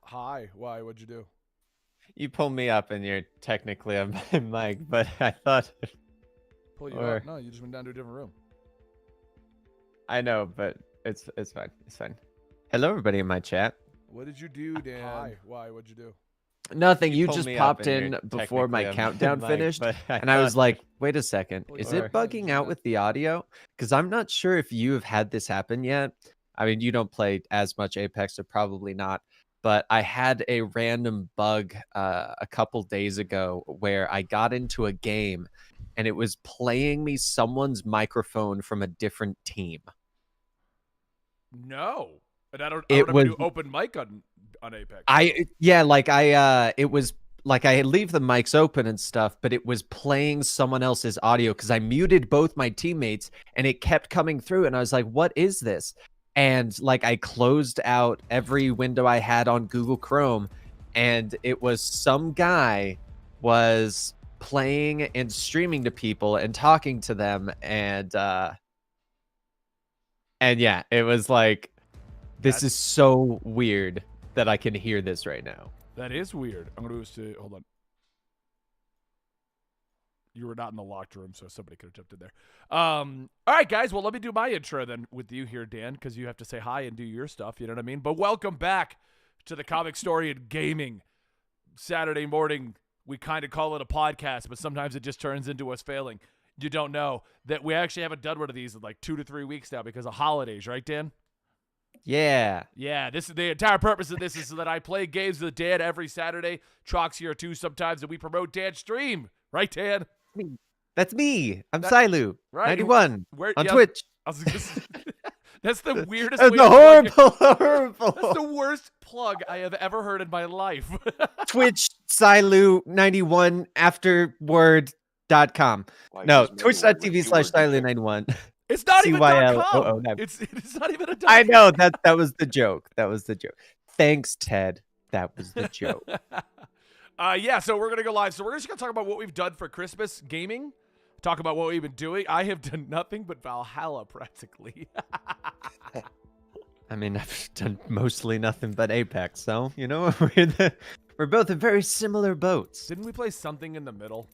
Hi. Why? What'd you do? You pull me up and you're technically on my mic, but I thought... Pull you up? No, you just went down to a different room. I know, but it's fine. It's fine. Hello, everybody in my chat. What did you do, Dan? Hi. Why? What'd you do? Nothing. You just popped in before my countdown finished, and I was like, wait a second. Is it bugging out with the audio? Because I'm not sure if you have had this happen yet. I mean, you don't play as much Apex, so probably not. But I had a random bug a couple days ago where I got into a game, and it was playing me someone's microphone from a different team. No. And I don't do open mic on Apex. It was like I leave the mics open and stuff, but it was playing someone else's audio because I muted both my teammates and it kept coming through. And I was like, what is this? And like I closed out every window I had on Google Chrome, and it was some guy was playing and streaming to people and talking to them. And yeah, it was like, this is so weird that I can hear this right now. That is weird. I'm going to hold on. You were not in the locked room, so somebody could have jumped in there. All right, guys. Well, let me do my intro then with you here, Dan, because you have to say hi and do your stuff. You know what I mean? But welcome back to the Comic Story and Gaming. Saturday morning, we kind of call it a podcast, but sometimes it just turns into us failing. You don't know that we actually haven't done one of these in like 2 to 3 weeks now because of holidays, right, Dan? Yeah. Yeah, this is the entire purpose of this is so that I play games with Dan every Saturday, Trox here too sometimes, and we promote Dan's stream. Right, Dan? That's me. I'm Silu. Right. 91 on Twitch. That's the weirdest That's way horrible. That's the worst plug I have ever heard in my life. Twitch Silu 91 afterword.com. No, twitch.tv/Silu 91. It's not even .com. It's not even a .com. I know that was the joke. That was the joke. Thanks, Ted. That was the joke. Yeah, so we're gonna go live. So we're just gonna talk about what we've done for Christmas gaming. Talk about what we've been doing. I have done nothing but Valhalla practically. I mean, I've done mostly nothing but Apex, so you know we're both in very similar boats. Didn't we play something in the middle?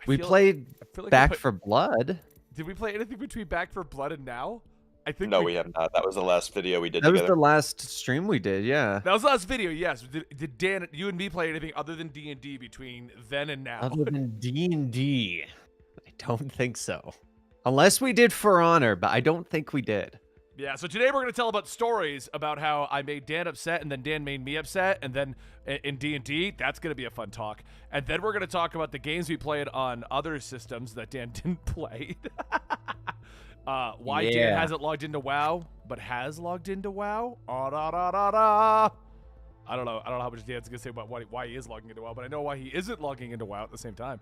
We played Back 4 Blood. Did we play anything between Back 4 Blood and now? I think no, we have not. That was the last video we did together. That was the last stream we did, yeah. That was the last video, yes. Did Dan, you and me play anything other than D&D between then and now? Other than D&D? I don't think so. Unless we did For Honor, but I don't think we did. Yeah, so today we're going to tell about stories about how I made Dan upset and then Dan made me upset, and then in D&D, that's going to be a fun talk. And then we're going to talk about the games we played on other systems that Dan didn't play. Why Dan hasn't logged into WoW, but has logged into WoW. I don't know how much Dan's going to say about why he is logging into WoW, but I know why he isn't logging into WoW at the same time.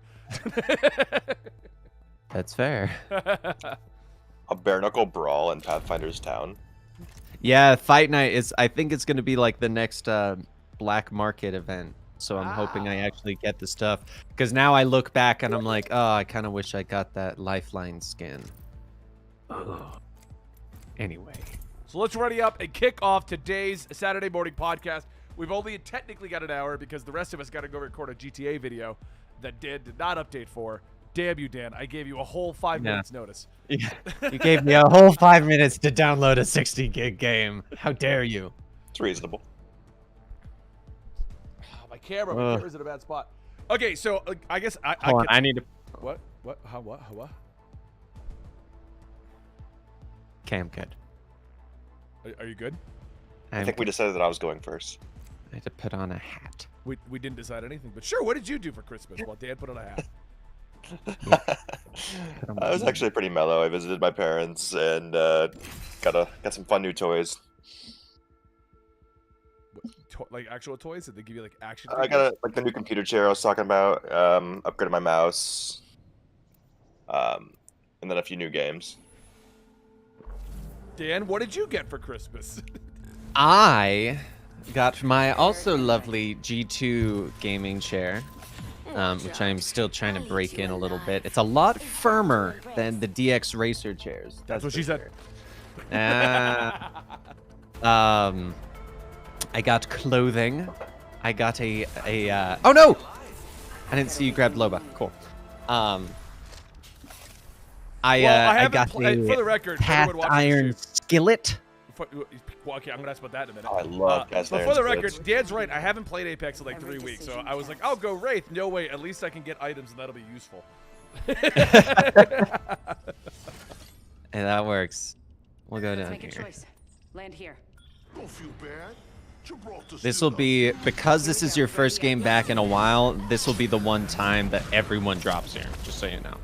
That's fair. A bare knuckle brawl in Pathfinder's Town. Yeah, Fight Night is. I think it's going to be like the next Black Market event. So I'm hoping I actually get the stuff. Because now I look back and I'm like, oh, I kind of wish I got that Lifeline skin. Ugh. Anyway. So let's ready up and kick off today's Saturday morning podcast. We've only technically got an hour because the rest of us got to go record a GTA video that Dan did not update for. Damn you, Dan. I gave you a whole 5 minutes notice. Yeah. You gave me a whole 5 minutes to download a 60 gig game. How dare you? It's reasonable. My camera's in a bad spot. Okay, so I guess I need to... What? How? What? Okay, I'm good. Are you good? I think we decided that I was going first. I had to put on a hat. We didn't decide anything, but sure, what did you do for Christmas while Dan put on a hat? I was actually pretty mellow. I visited my parents and got some fun new toys. Like actual toys? Did they give you like action? I got like the new computer chair I was talking about. Upgraded my mouse. And then a few new games. Dan, what did you get for Christmas? I got my also lovely G2 gaming chair. Which I'm still trying to break in a little bit. It's a lot firmer than the DX Racer chairs. That's what she said. I got clothing. I got a oh no! I didn't see you grab Loba. Cool. I got for the record, cast iron skillet. Okay, I'm gonna ask about that in a minute. Oh, I love cast iron for the skillets. record, Dan's right. I haven't played Apex in like 3 weeks, so I was like, I'll go Wraith. No way. At least I can get items, and that'll be useful. And that works. We'll go down Make a here. choice. Land here. Don't feel bad. This will be, because this is your first game back in a while, this will be the one time that everyone drops here, just so you know.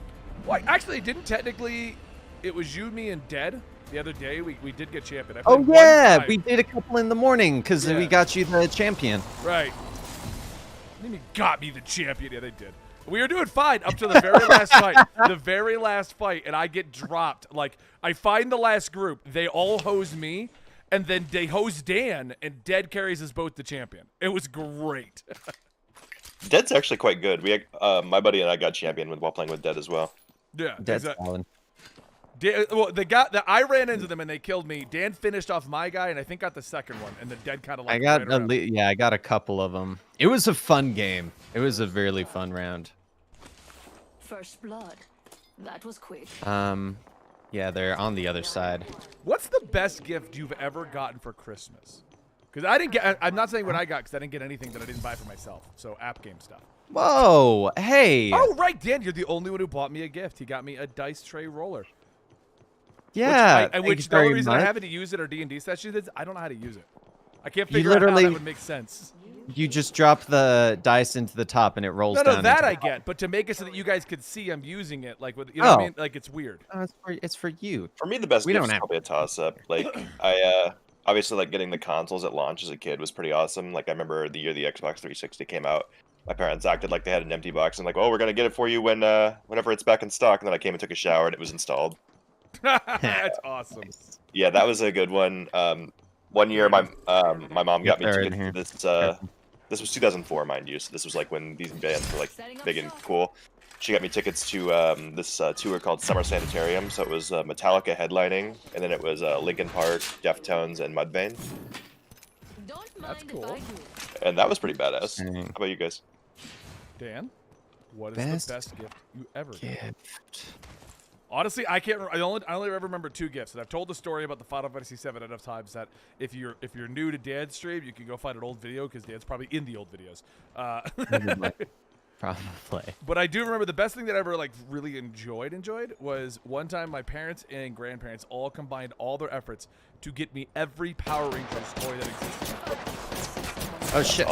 Well, actually, didn't technically, it was you, me, and Dead the other day. We did get champion. Oh yeah, we did a couple in the morning because we got you the champion. Right. What do you mean got me the champion? Yeah, they did. We were doing fine up to the very last fight. The very last fight, and I get dropped. Like, I find the last group. They all hose me, and then they hose Dan, and Dead carries us both the champion. It was great. Dead's actually quite good. We, my buddy and I got champion while playing with Dead as well. Yeah, Dead's solid. Well, I ran into them and they killed me. Dan finished off my guy and I think got the second one, and the Dead kind of like. I got a couple of them. It was a fun game. It was a really fun round. First blood. That was quick. Yeah, they're on the other side. What's the best gift you've ever gotten for Christmas? Because I didn't get. I'm not saying what I got because I didn't get anything that I didn't buy for myself. So app game stuff. Whoa! Hey. Oh right, Dan, you're the only one who bought me a gift. He got me a dice tray roller. Yeah. Which the only reason I haven't used it or D&D sessions is I don't know how to use it. I can't figure out how that would make sense. You just drop the dice into the top and it rolls down. No, that I get, but to make it so that you guys could see I'm using it, like with, you know what I mean? Like it's weird. Oh, it's for you. For me, the best gift is probably a toss-up. Like I obviously like getting the consoles at launch as a kid was pretty awesome. Like I remember the year the Xbox 360 came out, my parents acted like they had an empty box and like, oh, we're gonna get it for you when whenever it's back in stock. And then I came and took a shower and it was installed. That's awesome. Yeah, that was a good one. One year, my mom got me tickets to this. This was 2004, mind you. So this was like when these bands were like big and cool. She got me tickets to this tour called Summer Sanitarium. So it was Metallica headlining, and then it was Linkin Park, Deftones, and Mudvayne. That's cool. And that was pretty badass. How about you guys? Dan, what is the best gift you ever got? Honestly, I can't. I only ever remember 2 gifts, and I've told the story about the Final Fantasy VII enough times that if you're new to Dan's stream, you can go find an old video because Dan's probably in the old videos. Probably. But I do remember the best thing that I ever like really enjoyed was one time my parents and grandparents all combined all their efforts to get me every Power Rangers toy that existed. Oh shit!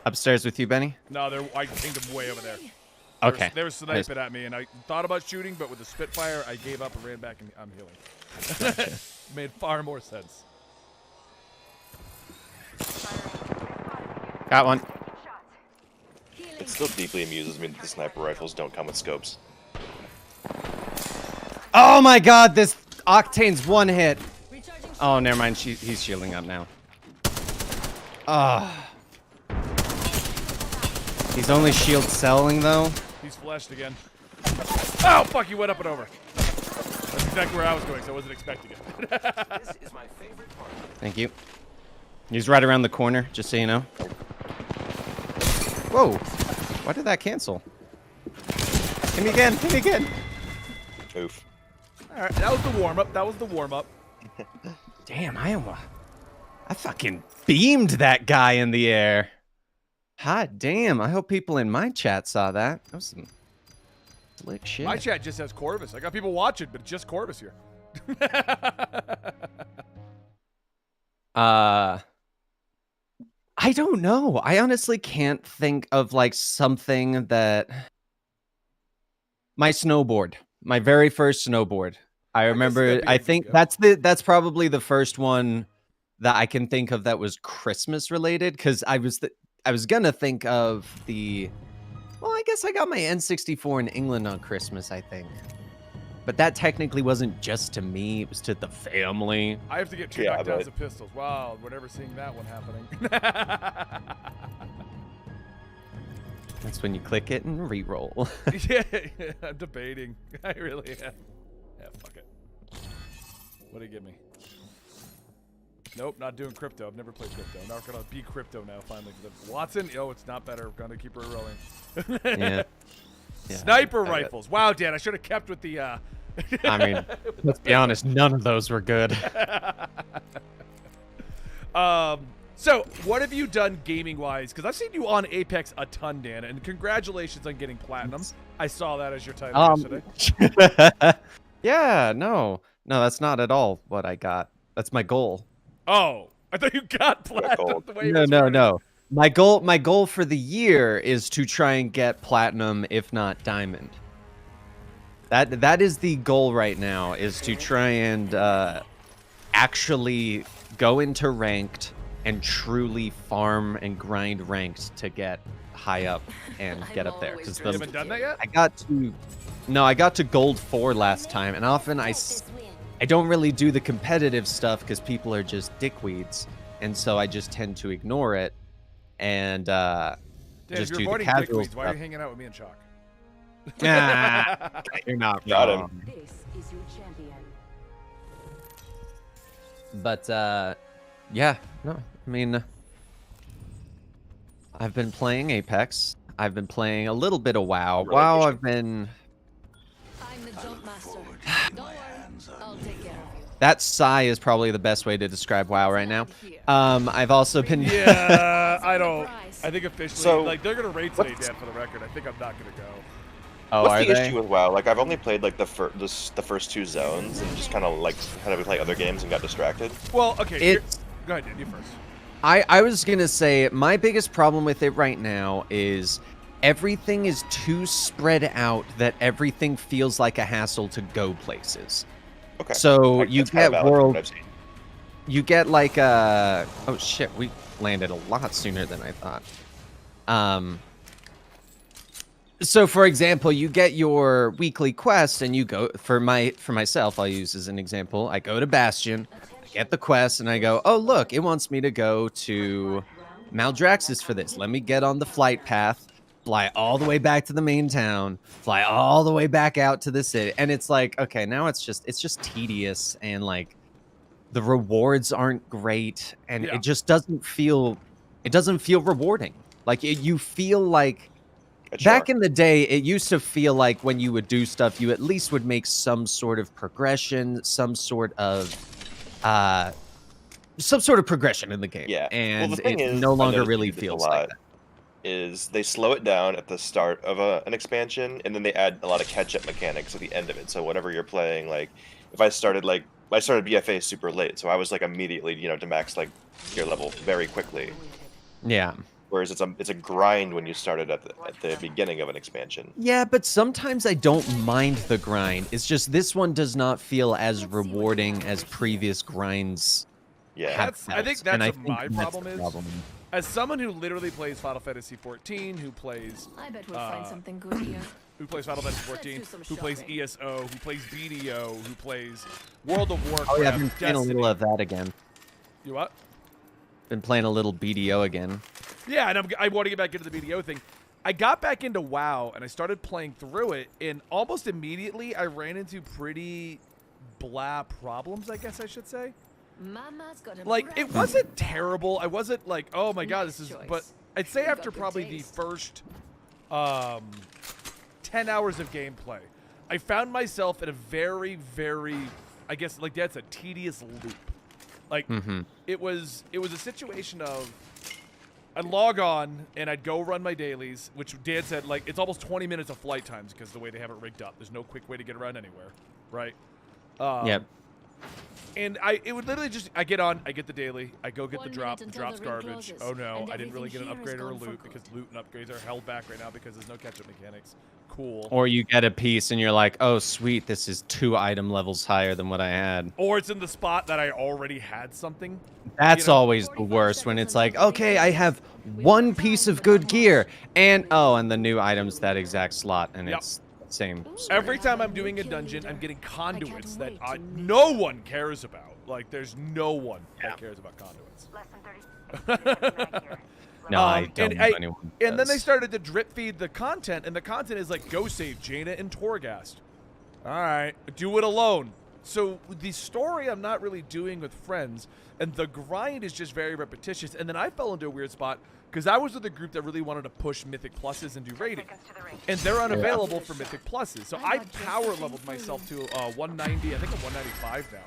Upstairs with you, Benny? No, I pinged them way over there. Okay. They were sniping at me, and I thought about shooting, but with the Spitfire, I gave up and ran back, and I'm healing. Gotcha. Made far more sense. Got one. It still deeply amuses me that the sniper rifles don't come with scopes. Oh my god, this Octane's one hit. Oh, never mind. He's shielding up now. Ah. He's only shield selling though. He's flashed again. Oh fuck! He went up and over. That's exactly where I was going, so I wasn't expecting it. This is my favorite part. Thank you. He's right around the corner, just so you know. Whoa! Why did that cancel? Hit me again! Hit me again! Oof. All right, that was the warm up. Damn, I fucking beamed that guy in the air. Hot damn! I hope people in my chat saw that. That was some slick shit. My chat just says Corvus. I got people watching, but just Corvus here. I don't know. I honestly can't think of like something that. My snowboard, my very first snowboard. I remember. I think that's probably the first one that I can think of that was Christmas related, because I was gonna think of the. Well, I guess I got my N64 in England on Christmas, I think. But that technically wasn't just to me; it was to the family. I have to get 2 knockdowns of pistols. Wow, we're never seeing that one happening. That's when you click it and re-roll. Yeah, I'm debating. I really am. Yeah, fuck it. What do you give me? Nope, not doing crypto. I've never played crypto. I'm not gonna be crypto now. Finally, Watson. Oh, it's not better. I'm gonna keep her rolling. Yeah. Sniper rifles. Wow, Dan, I should have kept with the. I mean, let's be honest. None of those were good. So, what have you done gaming-wise? Because I've seen you on Apex a ton, Dan, and congratulations on getting platinum. I saw that as your title yesterday. Yeah, no, that's not at all what I got. That's my goal. Oh, I thought you got platinum. The way it was No. worded. My goal for the year is to try and get platinum, if not diamond. That is the goal right now, is to try and actually go into ranked and truly farm and grind ranked to get high up and get up there. Because You haven't done that yet? I got to gold 4 last time, and often I don't really do the competitive stuff because people are just dickweeds, and so I just tend to ignore it and Dan, just you're do the avoiding casual dickweeds. Why are stuff. you hanging out with me and Chalk? You're not Got him. wrong. This is your champion. But yeah, no, I mean, I've been playing Apex. I've been playing a little bit of WoW. Really WoW, pushing. I've been. I'm the jump master. Don't worry, I'll take care of you. That sigh is probably the best way to describe WoW right now. I've also been. Yeah, I don't. I think officially, So, like, they're gonna raid today, what's- Dan, for the record. I think I'm not gonna go. Oh, What's are the they? issue with WoW? Like, I've only played like the first 2 zones, and just kind of been playing other games and got distracted. Well, okay. It's- Go ahead, Dan. You first. I was gonna say my biggest problem with it right now is everything is too spread out that everything feels like a hassle to go places. Okay. So Like, you that's kinda get valid from world, what I've seen. you get like oh shit, we landed a lot sooner than I thought. So for example, you get your weekly quest and you go for myself, I'll use as an example. I go to Bastion, I get the quest, and I go, oh look, it wants me to go to Maldraxxus for this. Let me get on the flight path, fly all the way back to the main town, fly all the way back out to the city. And it's like, okay, now it's just tedious, and like the rewards aren't great, and Yeah. it just doesn't feel rewarding. Like you feel like back in the day, it used to feel like when you would do stuff, you at least would make some sort of progression, some sort of progression in the game. Yeah. And well, the thing it is, no I longer noticed really they do this a feels lot, like that. is they slow it down at the start of an expansion, and then they add a lot of catch-up mechanics at the end of it. So whatever you're playing, like if I started BFA super late, so I was like immediately to max like gear level very quickly. Yeah. Whereas it's a grind when you started at the beginning of an expansion. Yeah, but sometimes I don't mind the grind. It's just this one does not feel as rewarding as previous grinds. Yeah. I think And that's I what think my that's problem the is. problem. As someone who literally plays Final Fantasy 14, who plays I bet we'll find something good here. Final Fantasy 14, Let's do some who plays shopping. ESO, who plays BDO, who plays World of Warcraft, Oh yeah, I've been playing a little of that again. You what? Been playing a little BDO again. Yeah, and I want to get back into the BDO thing. I got back into WoW, and I started playing through it, and almost immediately I ran into pretty blah problems, I guess I should say. Mama's got a Like, it brand wasn't terrible. I wasn't like, oh my god, Nice this is... choice. But I'd say You got after good probably taste. the first 10 hours of gameplay, I found myself in a very, very... I guess, like, that's a tedious loop. Like, it was a situation of... I'd log on, and I'd go run my dailies, which Dan said, like, it's almost 20 minutes of flight times because the way they have it rigged up. There's no quick way to get around anywhere, right? Yep. And it would literally just, I get on, I get the daily, I go get 1 the drop, minute the until drop's the ring garbage. closes, Oh no, and I didn't really get an everything here upgrade is or a gone for loot because good. loot and upgrades are held back right now because there's no catch-up mechanics. Cool. Or you get a piece and you're like, oh sweet, this is 2 item levels higher than what I had. Or it's in the spot that I already had something. That's know? always the worst when it's like, okay, I have 1 piece of good gear, and the new item's that exact slot, and Yep. it's the same. Every time I'm doing a dungeon, I'm getting conduits that no one cares about. Like, there's no one that cares about conduits. No, I don't and know anyone. who And then they does. started to drip feed the content, and the content is like, go save Jaina and Torghast. All right, do it alone. So the story I'm not really doing with friends, and the grind is just very repetitious. And then I fell into a weird spot because I was with a group that really wanted to push Mythic Pluses and do raiding. And they're unavailable for Mythic Pluses. So I power leveled myself to 190, I think I'm 195 now.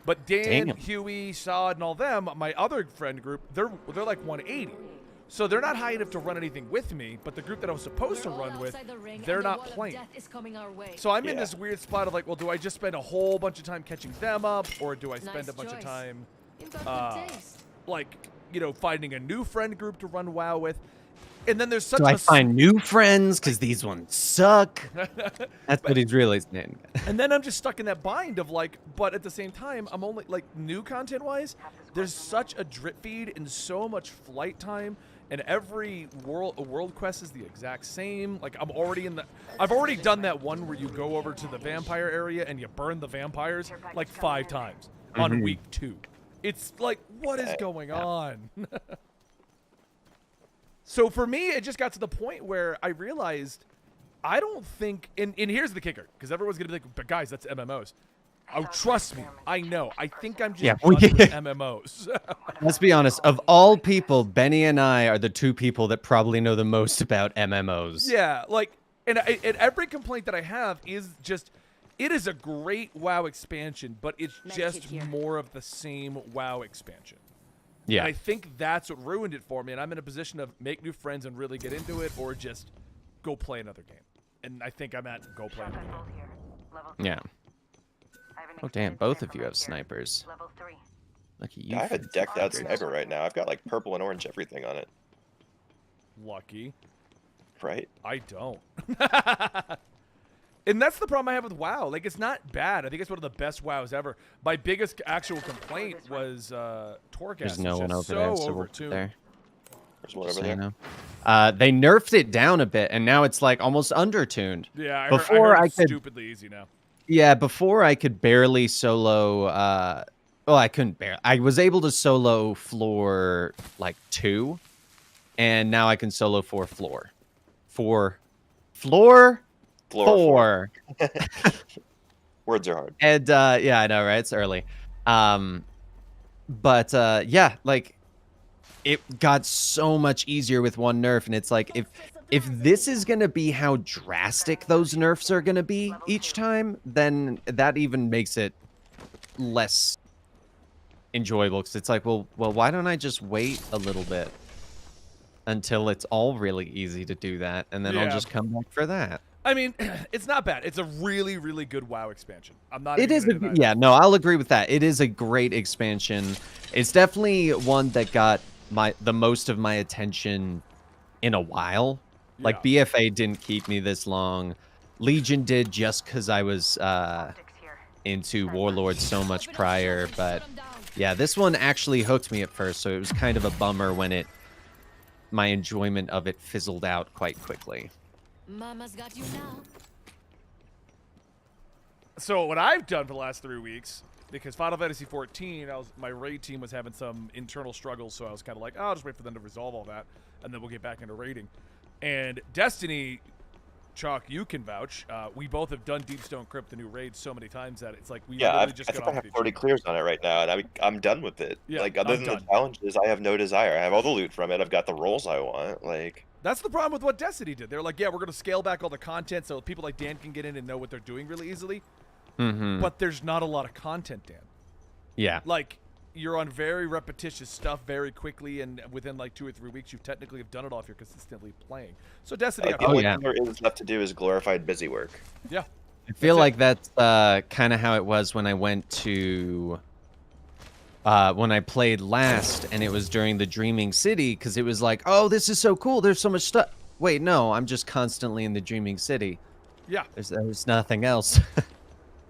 But Dan, Huey, Sod, and all them, my other friend group, they're like 180. So they're not high enough to run anything with me, but the group that I was supposed to run with, they're not playing. So I'm in this weird spot of like, well, do I just spend a whole bunch of time catching them up, or do I spend a bunch of time, like, you know, finding a new friend group to run WoW with? And then there's such I find new friends because these ones suck. That's what he's really saying. And then I'm just stuck in that bind of like, but at the same time, I'm only like new content wise, there's such a drip feed and so much flight time. And every world quest is the exact same. Like I've already done that one where you go over to the vampire area and you burn the vampires like 5 times on week 2. It's like, what is going on? So for me, it just got to the point where I realized I don't think, and here's the kicker, because everyone's going to be like, but guys, that's MMOs. Oh, trust me. I know. I think I'm just done with MMOs. Let's be honest. Of all people, Benny and I are the 2 people that probably know the most about MMOs. Yeah, like, and every complaint that I have is just, it is a great WoW expansion, but it's just more of the same WoW expansion. Yeah. And I think that's what ruined it for me, and I'm in a position of make new friends and really get into it, or just go play another game. And I think I'm at go play another game. Yeah. Oh, damn. Both of you have snipers. Look at you. I have a decked out sniper right now. I've got like purple and orange everything on it. Lucky. Right? I don't. And that's the problem I have with WoW. Like, it's not bad. I think it's one of the best WoWs ever. My biggest actual complaint was Torghast. There's no one over there. So there. There's one over there. They nerfed it down a bit, and now it's like almost undertuned. Yeah, I heard it's stupidly easy now. Yeah, before I could barely solo. Well, I couldn't barely. I was able to solo floor like 2, and now I can solo floor 4. 4. Words are hard. And yeah, I know, right? It's early. But yeah, like it got so much easier with one nerf, and it's like if this is gonna be how drastic those nerfs are gonna be each time, then that even makes it less enjoyable. Because it's like, well, why don't I just wait a little bit until it's all really easy to do that, and then I'll just come back for that. I mean, it's not bad. It's a really, really good WoW expansion. I'm not. It is. Yeah, no, I'll agree with that. It is a great expansion. It's definitely one that got the most of my attention in a while. Like BFA didn't keep me this long. Legion did just because I was into Warlord so much prior. But yeah, this one actually hooked me at first, so it was kind of a bummer when my enjoyment of it fizzled out quite quickly. Mama's got you now. So what I've done for the last 3 weeks, because Final Fantasy 14, my raid team was having some internal struggles, so I was kind of like, oh, I'll just wait for them to resolve all that, and then we'll get back into raiding. And Destiny, Chalk, you can vouch. We both have done Deepstone Crypt, the new raid, so many times that it's like we literally just got off. I have 40 clears on it right now, and I'm done with it. Yeah, like other than the challenges, I have no desire. I have all the loot from it. I've got the rolls I want. Like. That's the problem with what Destiny did. They're like, yeah, we're going to scale back all the content so people like Dan can get in and know what they're doing really easily. But there's not a lot of content, Dan. Yeah. Like, you're on very repetitious stuff very quickly, and within like 2 or 3 weeks, you technically have done it all if you're consistently playing. So Destiny... the only thing there is left to do is glorified busy work. Yeah. I feel like that's kind of how it was when I went to... when I played last, and it was during the Dreaming City, because it was like, oh, this is so cool. There's so much stuff. Wait, no, I'm just constantly in the Dreaming City. Yeah. There's nothing else.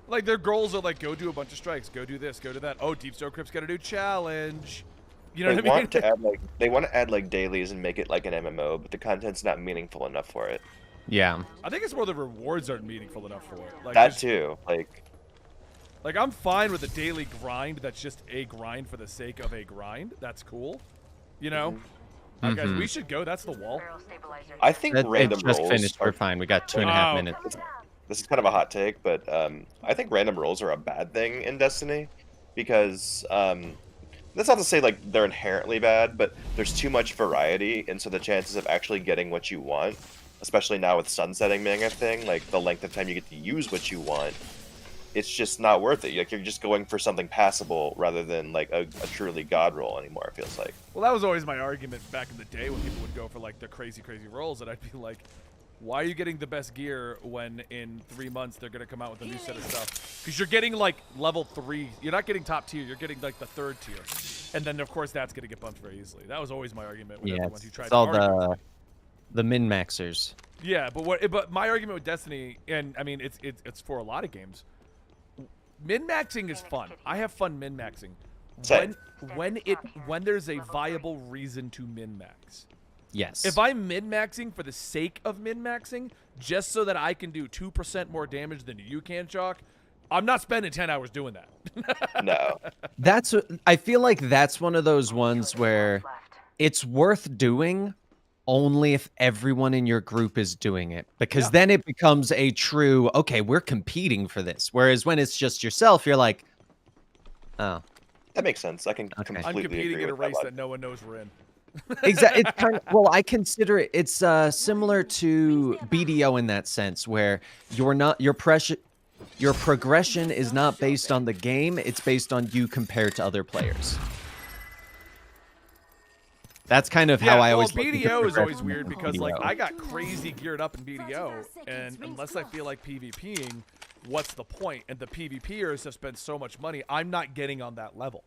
Like, their goals are like, go do a bunch of strikes, go do this, go do that. Oh, Deepstone Crypt's got a new challenge. You know what I mean? They want to add like dailies and make it like an MMO, but the content's not meaningful enough for it. Yeah. I think it's more the rewards aren't meaningful enough for it. Like, that too. Like, I'm fine with a daily grind that's just a grind for the sake of a grind. That's cool. You know? Guys, we should go. That's the wall. I think random just rolls finished. We're fine. We got 2.5 minutes. this is kind of a hot take, but I think random rolls are a bad thing in Destiny because that's not to say like they're inherently bad, but there's too much variety, and so the chances of actually getting what you want, especially now with sunsetting being a thing, like the length of time you get to use what you want, it's just not worth it. Like you're just going for something passable rather than like a truly god roll anymore. It feels like. Well, that was always my argument back in the day when people would go for like the crazy rolls, and I'd be like, why are you getting the best gear when in 3 months they're gonna come out with a new set of stuff? Because you're getting like level 3. You're not getting top tier. You're getting like the 3rd tier, and then of course that's gonna get bumped very easily. That was always my argument with everyone who tried it's to all argue. the min maxers. Yeah, but my argument with Destiny, and I mean it's for a lot of games. Min-maxing is fun. I have fun min-maxing. When there's a viable reason to min-max. Yes. If I'm min-maxing for the sake of min-maxing, just so that I can do 2% more damage than you can, Chalk, I'm not spending 10 hours doing that. No. I feel like that's one of those ones where it's worth doing only if everyone in your group is doing it, because then it becomes a true, okay, we're competing for this. Whereas when it's just yourself, you're like, oh. That makes sense. I can completely I'm competing agree in a with race that no one knows we're in. Exactly. It's kind of, well, I consider it's similar to BDO in that sense, where your progression is not based on the game, it's based on you compared to other players. That's kind of how I always look at BDO is always weird because BDO. like I got crazy geared up in BDO, and unless I feel like PvPing, what's the point? And the PvPers have spent so much money, I'm not getting on that level.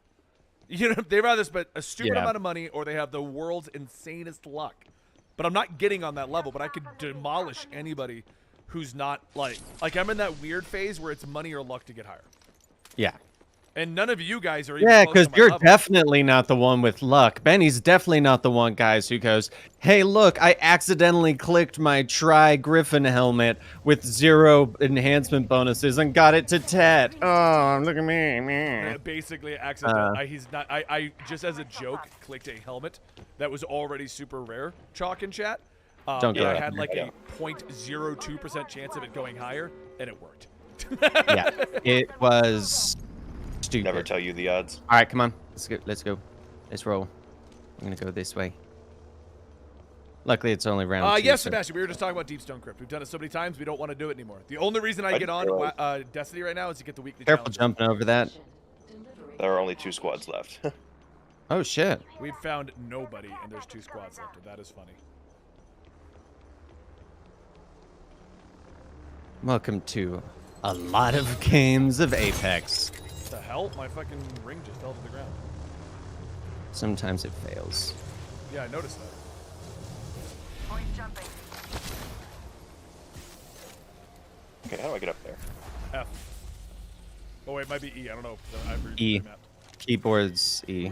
You know, they rather spend a stupid amount of money or they have the world's insanest luck. But I'm not getting on that level, but I could demolish anybody who's not like I'm in that weird phase where it's money or luck to get higher. Yeah. And none of you guys are even Yeah, close because to my you're level. definitely not the one with luck. Benny's definitely not the one, guys, who goes, hey, look, I accidentally clicked my Griffin helmet with 0 enhancement bonuses and got it to Tet. Oh, look at me. Basically, accidental. He's not. I just as a joke clicked a helmet that was already super rare. Chalk in chat. Don't go I ahead. had like a 0.02% chance of it going higher, and it worked. Yeah, it was stupid. Never tell you the odds. All right, come on. Let's go. Let's roll. I'm going to go this way. Luckily, it's only round 2. Yes, Sebastian, we were just talking about Deep Stone Crypt. We've done it so many times, we don't want to do it anymore. The only reason I get on Destiny right now is to get the weekly Careful challenge. jumping over that. There are only 2 squads left. Oh, shit. We've found nobody, and there's 2 squads left. And that is funny. Welcome to a lot of games of Apex. What the hell? My fucking ring just fell to the ground. Sometimes it fails. Yeah, I noticed that. Okay, how do I get up there? F. Oh, wait, it might be E. I don't know. E. Keyboard's E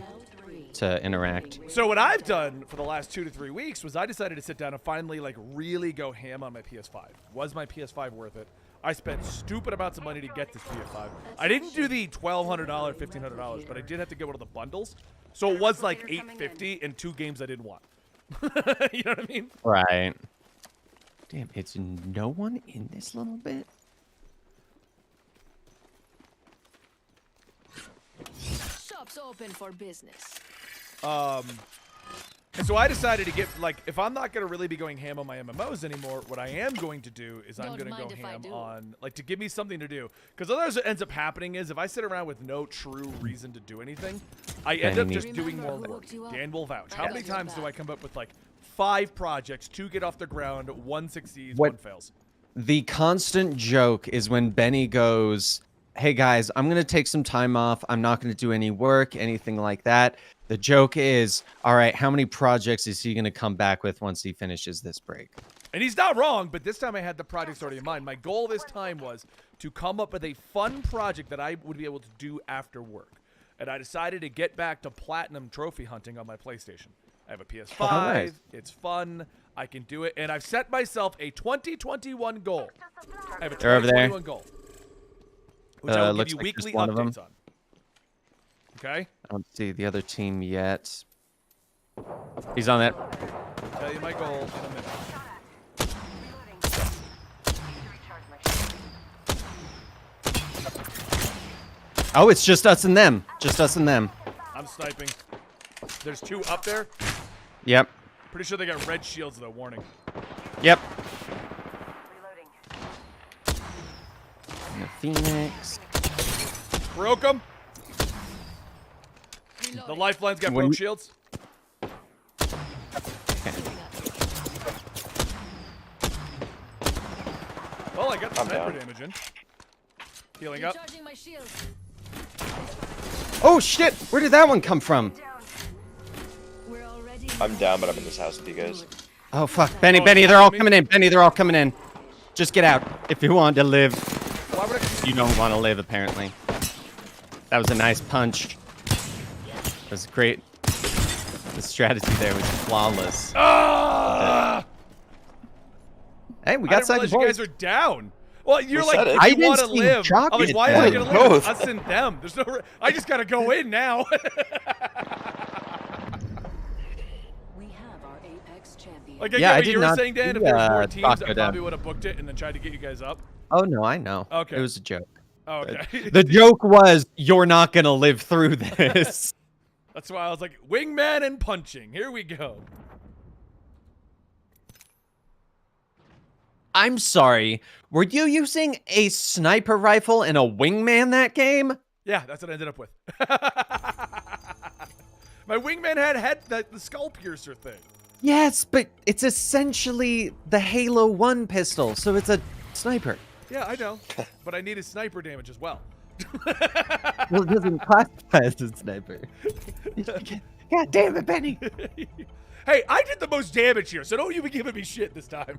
to interact. So what I've done for the last 2 to 3 weeks was I decided to sit down and finally like really go ham on my PS5. Was my PS5 worth it? I spent stupid amounts of money to get this PS5. I didn't do the $1,200, $1,500, but I did have to get one of the bundles. So it was like $850 and 2 games I didn't want. You know what I mean? Right. Damn, it's no one in this little bit? Shop's open for business. And so I decided to get, like, if I'm not going to really be going ham on my MMOs anymore, what I am going to do is I'm going to go ham on, like, to give me something to do. Because otherwise what ends up happening is if I sit around with no true reason to do anything, I end up just doing more work. Dan will vouch. How many times do I come up with, like, 5 projects, 2 get off the ground, 1 succeeds, 1 fails? The constant joke is when Benny goes, hey guys, I'm going to take some time off. I'm not going to do any work, anything like that. The joke is, all right, how many projects is he going to come back with once he finishes this break? And he's not wrong, but this time I had the projects already in mind. My goal this time was to come up with a fun project that I would be able to do after work. And I decided to get back to platinum trophy hunting on my PlayStation. I have a PS5. Oh, nice. It's fun. I can do it. And I've set myself a 2021 goal. I have a They're over there. 2021 goal. Which I will give you like weekly just one of them. updates on. Okay? I don't see the other team yet. He's on that. I'll tell you my goal in a minute. Oh, it's just us and them. Just us and them. I'm sniping. There's 2 up there. Yep. Pretty sure they got red shields though. Warning. Yep. And the Phoenix. Broke them. The lifelines got broke shields. Well, I got the sniper damage in. Healing up. Oh shit! Where did that one come from? I'm down, but I'm in this house with you guys. Oh fuck, Benny, they're all coming in. Benny, they're all coming in. Just get out if you want to live. You don't want to live, apparently. That was a nice punch. That was great. The strategy there was flawless. Hey, we got second. You guys are down. Well, you're like, if you want to live. I'm like, why am I gonna live? Us and them. There's no. I just gotta go in now. Like, yeah, I did you were saying, Dan, if there were more teams, I probably would have booked it and then tried to get you guys up. Oh no, I know. Okay. It was a joke. Oh, okay. The joke was you're not gonna live through this. That's why I was like, wingman and punching. Here we go. I'm sorry. Were you using a sniper rifle and a wingman that game? Yeah, that's what I ended up with. My wingman had the skull piercer thing. Yes, but it's essentially the Halo 1 pistol, so it's a sniper. Yeah, I know. But I needed sniper damage as well. Well, it doesn't classify as a sniper. God damn it, Benny. Hey, I did the most damage here, so don't you be giving me shit this time.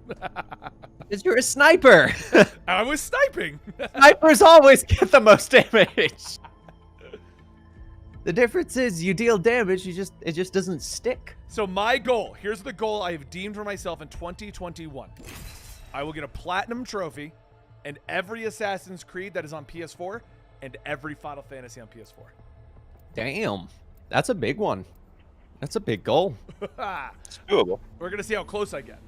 Because you're a sniper. I was sniping. Snipers always get the most damage. The difference is you deal damage, it just doesn't stick. So my goal, here's the goal I have deemed for myself in 2021. I will get a platinum trophy and every Assassin's Creed that is on PS4 and every Final Fantasy on PS4. Damn. That's a big one. That's a big goal. It's doable. We're going to see how close I get.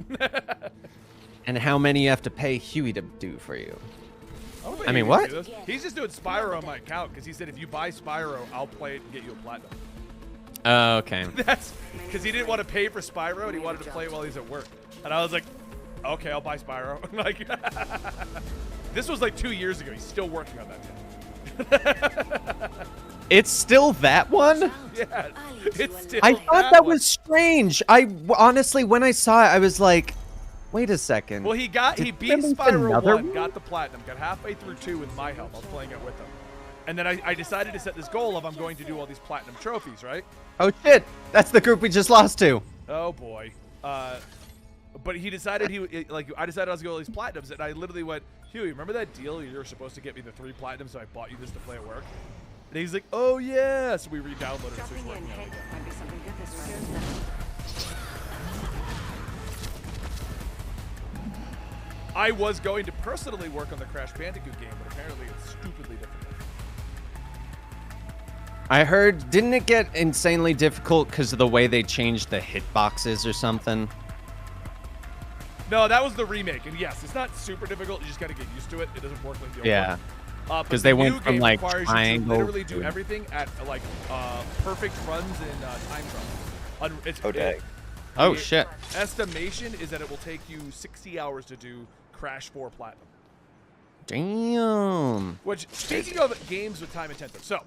And how many you have to pay Huey to do for you. I mean, what? He's just doing Spyro on my account because he said if you buy Spyro, I'll play it and get you a platinum. Oh, okay. That's because he didn't want to pay for Spyro and he wanted to play it while he's at work. And I was like, okay, I'll buy Spyro. Like, this was like 2 years ago. He's still working on that. It's still that one? Yeah, it's still I thought that was strange. Honestly, when I saw it, I was like, wait a second. Well, he beat Spyro 1, got the platinum, got halfway through 2 with my help. I was playing it with him. And then I decided to set this goal of I'm going to do all these platinum trophies, right? Oh, shit. That's the group we just lost to. Oh, boy. But he decided I decided I was going to go all these platinums, and I literally went, Huey, remember that deal you were supposed to get me the 3 platinums, so I bought you this to play at work? And he's like, oh, yeah. So we re-downloaded it, so he's working on it again. I was going to personally work on the Crash Bandicoot game, but apparently it's stupidly difficult. I heard, didn't it get insanely difficult because of the way they changed the hitboxes or something? No, that was the remake, and yes, it's not super difficult. You just got to get used to it. It doesn't work like the old yeah. one. Because they went from like triangle. Literally do everything at like perfect runs in time trial. Oh shit! Estimation is that it will take you 60 hours to do Crash 4 Platinum. Damn. Which, speaking of games with time intensive, so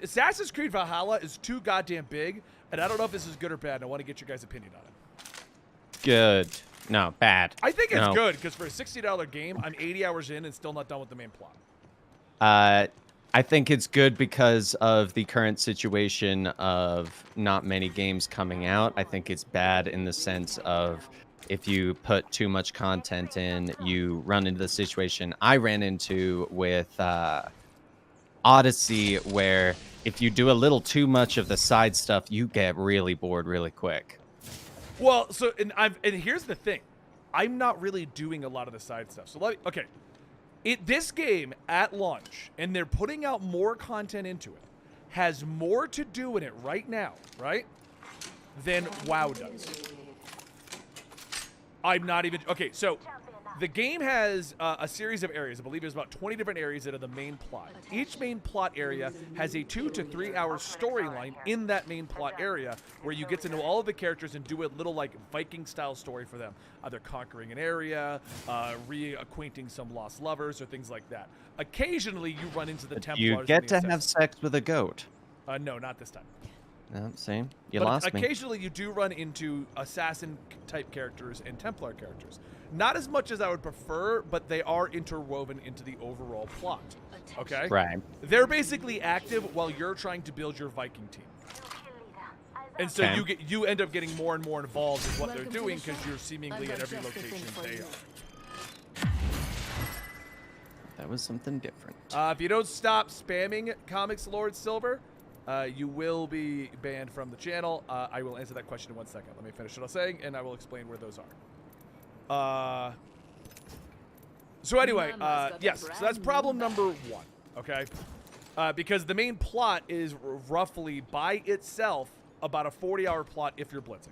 Assassin's Creed Valhalla is too goddamn big, and I don't know if this is good or bad. And I want to get your guys' opinion on it. Good. No, bad. I think it's good because for a $60 game, I'm 80 hours in and still not done with the main plot. I think it's good because of the current situation of not many games coming out. I think it's bad in the sense of if you put too much content in, you run into the situation I ran into with Odyssey, where if you do a little too much of the side stuff, you get really bored really quick. Well, so and here's the thing, I'm not really doing a lot of the side stuff. So this game at launch, and they're putting out more content into it, has more to do in it right now, right, than WoW does. I'm not even okay. So The game has a series of areas. I believe there's about 20 different areas that are the main plot. Each main plot area has a 2 to 3 hour storyline in that main plot area where you get to know all of the characters and do a little like Viking style story for them. Either conquering an area, reacquainting some lost lovers, or things like that. Occasionally you run into the Templars. You get to have sex with a goat. No, not this time. No, see? You but lost me. Occasionally you do run into assassin type characters and Templar characters. Not as much as I would prefer, but they are interwoven into the overall plot. Okay? Right. They're basically active while you're trying to build your Viking team. And so you end up getting more and more involved in what they're doing because you're seemingly at every location they are. That was something different. If you don't stop spamming Comics Lord Silver, you will be banned from the channel. I will answer that question in 1 second. Let me finish what I was saying, and I will explain where those are. So anyway, yes, so that's problem number 1, okay? Because the main plot is roughly by itself about a 40-hour plot if you're blitzing.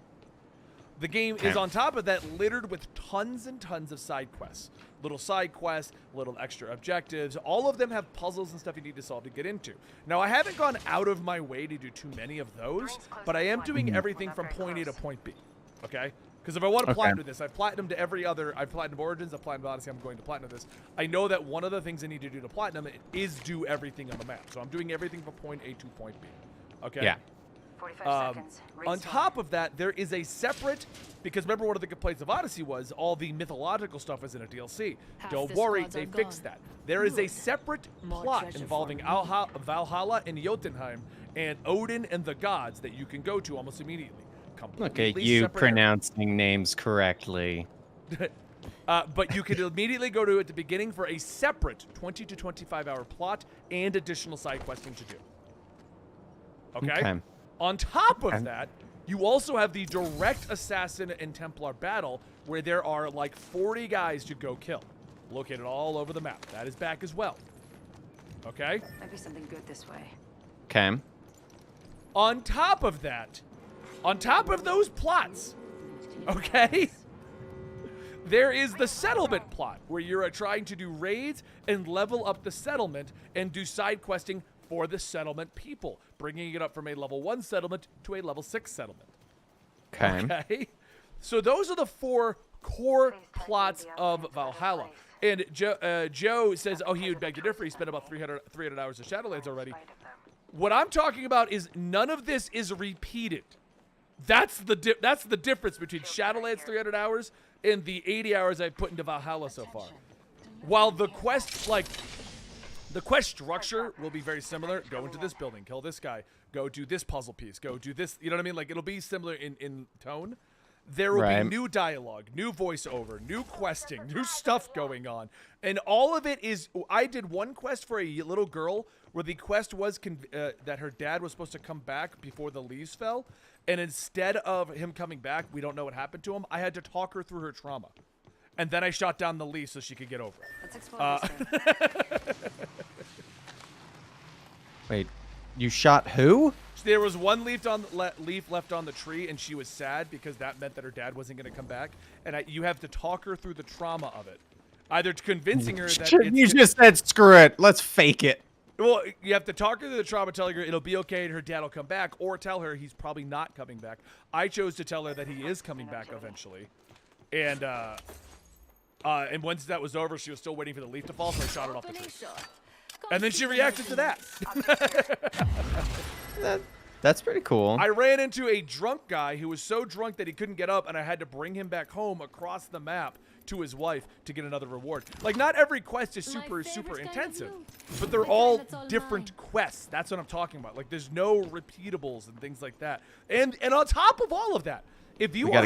The game is on top of that littered with tons and tons of side quests. Little side quests, little extra objectives. All of them have puzzles and stuff you need to solve to get into. Now, I haven't gone out of my way to do too many of those, but I am doing everything from point A to point B, okay? Because if I want to platinum this, I've platinumed to every other. I've platinumed Origins, I've platinumed Odyssey, I'm going to platinum this. I know that one of the things I need to do to platinum it is do everything on the map. So I'm doing everything from point A to point B. Okay? Yeah. 45 seconds. On top of that, there is a separate, because remember one of the complaints of Odyssey was all the mythological stuff is in a DLC. Don't worry, they fixed that. There is a separate plot involving Valhalla and Jotunheim and Odin and the gods that you can go to almost immediately. Look at you pronouncing names correctly. But you can immediately go to at the beginning for a separate 20 to 25 hour plot and additional side questing to do. Okay? On top of that, you also have the direct assassin and Templar battle where there are like 40 guys to go kill, located all over the map. That is back as well. Okay? Might be something good this way. Okay. On top of that, on top of those plots, okay, there is the settlement plot where you're trying to do raids and level up the settlement and do side questing for the settlement people, bringing it up from a level 1 settlement to a level 6 settlement. Okay. So those are the 4 core plots of Valhalla. And Joe says, oh, he would beg to differ. He spent about 300 hours of Shadowlands already. What I'm talking about is none of this is repeated. That's the difference between Shadowlands 300 hours and the 80 hours I've put into Valhalla so far. While the quest, the quest structure will be very similar. Go into this building, kill this guy, go do this puzzle piece, go do this. You know what I mean? Like, it'll be similar in tone. There will be new dialogue, new voiceover, new questing, new stuff going on. And all of it is, I did one quest for a little girl where the quest was that her dad was supposed to come back before the leaves fell. And instead of him coming back, we don't know what happened to him. I had to talk her through her trauma. And then I shot down the leaf so she could get over it. Let's explore this Wait, you shot who? There was one leaf left on the tree, and she was sad because that meant that her dad wasn't going to come back. And you have to talk her through the trauma of it, either convincing her that you just said screw it, let's fake it. Well, you have to talk her through the trauma, telling her it'll be okay and her dad will come back, or tell her he's probably not coming back. I chose to tell her that he is coming back eventually, and once that was over, she was still waiting for the leaf to fall, so I shot it off the tree. And then she reacted to that. That's pretty cool. I ran into a drunk guy who was so drunk that he couldn't get up, and I had to bring him back home across the map to his wife to get another reward. Like, not every quest is super intensive, but they're all different quests. That's what I'm talking about. Like, there's no repeatables and things like that. And on top of all of that, if you're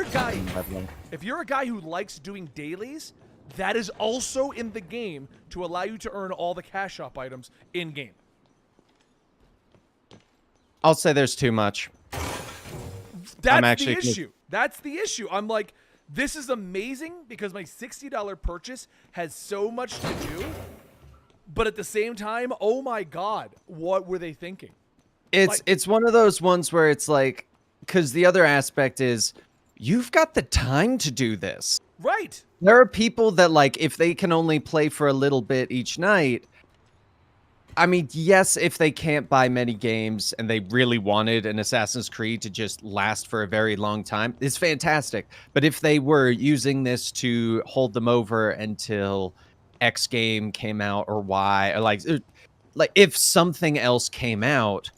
a guy who likes doing dailies, that is also in the game to allow you to earn all the cash shop items in game. I'll say there's too much. That's the issue. That's the issue. I'm like, this is amazing because my $60 purchase has so much to do, but at the same time, oh my God, what were they thinking? It's one of those ones where it's like, because the other aspect is, you've got the time to do this. Right. There are people that, like, if they can only play for a little bit each night, I mean, yes, if they can't buy many games and they really wanted an Assassin's Creed to just last for a very long time, it's fantastic. But if they were using this to hold them over until X game came out or Y, or like if something else came out,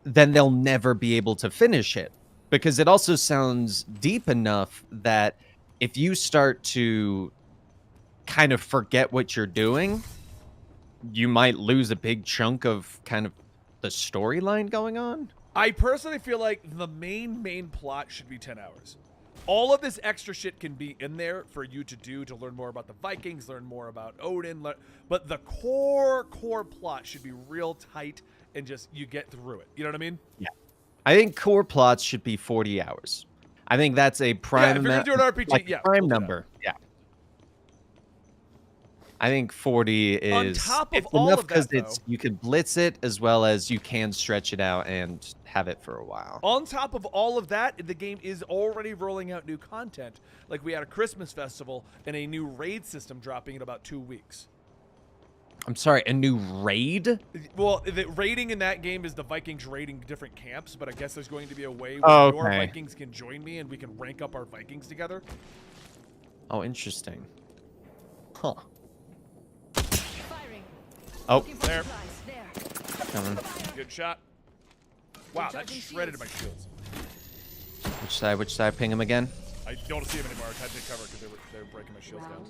then they'll never be able to finish it. Because it also sounds deep enough that if you start to kind of forget what you're doing, you might lose a big chunk of kind of the storyline going on. I personally feel like the main plot should be 10 hours. All of this extra shit can be in there for you to do, to learn more about the Vikings, learn more about Odin, but the core plot should be real tight and just you get through it. You know what I mean? Yeah. I think core plots should be 40 hours. I think that's a prime, if you're gonna do an RPG, like prime number. Yeah. I think 40 is on top of it's all enough of that, because you can blitz it as well as you can stretch it out and have it for a while. On top of all of that, the game is already rolling out new content. Like we had a Christmas festival and a new raid system dropping in about 2 weeks. I'm sorry, a new raid? Well, the raiding in that game is the Vikings raiding different camps, but I guess there's going to be a way where your Vikings can join me and we can rank up our Vikings together. Oh, interesting. Huh. Firing. Oh, There. coming. Good shot. Wow, that shredded my shields. Which side? Which side? Ping him again. I don't see him anymore. I had to take cover because they were breaking my shields down.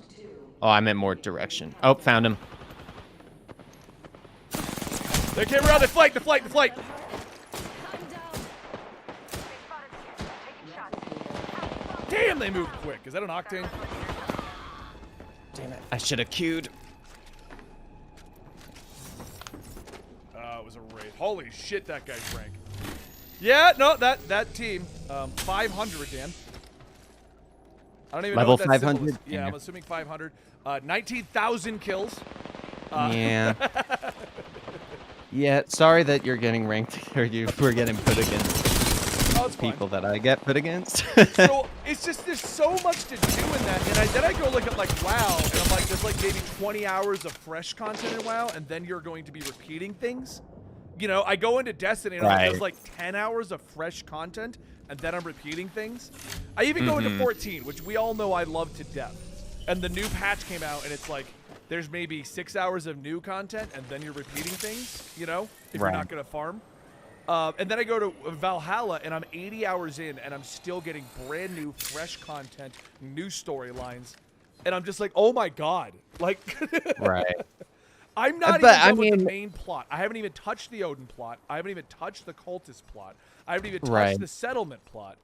Oh, I meant more direction. Oh, found him. They came around. They flank. I'm down. Damn, they moved quick. Is that an Octane? Damn it! I should have queued. It was a raid. Holy shit, that guy's rank. Yeah, no, that team, 500, Dan. I don't even Level know what that symbol 500? is. Yeah, I'm assuming 500. 19,000 kills. Yeah. Yeah, sorry that you're getting ranked, or you were getting put against people that I get put against. So it's just there's so much to do in that, and then I go look at like WoW, and I'm like, there's like maybe 20 hours of fresh content in WoW, and then you're going to be repeating things. You know, I go into Destiny, and there's like 10 hours of fresh content, and then I'm repeating things. I even go into 14, which we all know I love to death, and the new patch came out, and it's like, there's maybe 6 hours of new content, and then you're repeating things, you know, if you're not going to farm. And then I go to Valhalla, and I'm 80 hours in, and I'm still getting brand new, fresh content, new storylines. And I'm just like, oh my God. Like, Right. I'm not even done with the main plot. I haven't even touched the Odin plot. I haven't even touched the cultist plot. I haven't even touched the settlement plot.